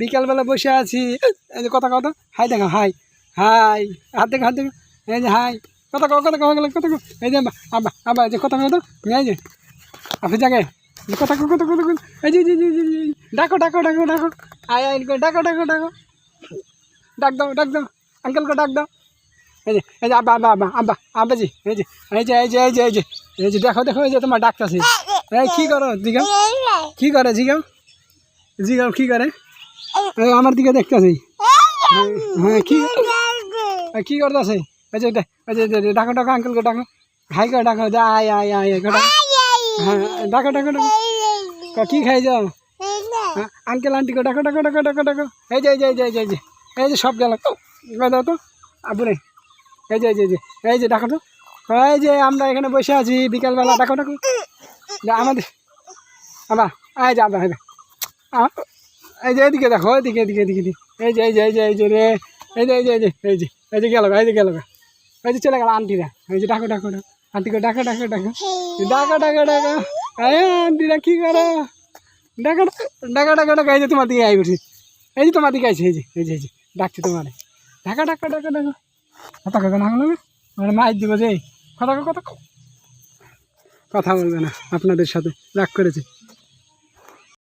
বিকালবেলা বসে আছি। এই যে কথা কথা হাই দেখো, হাই হাই, হাত দেখো, হাত দেখো, এই যে হাই, কথা কো, কথা কো, কথা কো, এই যে আব্বা আব্বা, এই যে কথা কথা, এই যে আপনি জাগে কথা কো, কথা কথা, এই যে ডাকো ডাকো ডাকো ডাকো, আয় আয় ডাকো ডাকো ডাকো, ডাক দাও ডাক দাও, আঙ্কেলকে ডাক দাও। এই যে আব্বা আব্বা আব্বা আব্বা আব্বাজি, এই যে এই যে এই যে এই যে এই যে এই যে দেখো দেখো, এই যে তোমার ডাকতেছি। এই কী করো জিগাও, কী করে জিগাও, জিগাও কী করে, আমার দিকে দেখতেছি। হ্যাঁ কী করতেছে, ওই যে ওই যে ডাকো ডাকো, আঙ্কেলকে ডাকো, হাই করে ডাকো, যে আয় আয় আয় ডাকো, হ্যাঁ ডাকো ডাকো ডাকো, কী খাই যাও, আঙ্কেল আন্টিকে ডাকো ডাকো ডাকো ডাকো ডাকো, এই যে এই যে এই যে এই যে এই যে এই যে সব গেল দাও তো আবু রে, এই যে এই যে এই যে ডাকো তো, এই যে আমরা এখানে বসে আছি বিকালবেলা, ডাকো ডাকো আমাদের আবার, এই যে আবার এই যে এদিকে দেখো, এদিকে এদিকে এদিকে, এই যে এই যে এই যে এই যে রে, এই যে এই যে এই যে এই যে এই যে গেল, এই যে গেল, এই যে চলে গেল আন্টিরা, এই যে ডাকো ডাকো ডাকো, আন্টিকে ডাকো ডাকো ডাকো ডাকো ডাকো ডাকো, এই আন্টিরা কী করো, ডাকো ডাকো ডাকো ডাকো, এই যে তোমার দিকে আই বসি, এই যে তোমার দিকে আইছে, এই যে এই যে এই যে ডাকছি তোমার, ডাকা ডাকা ডাকা ডাকো, কথা কথা না বলবে মানে মাইক দিব, যে কথা কথা কথা বলবে না, আপনাদের সাথে রাগ করেছে।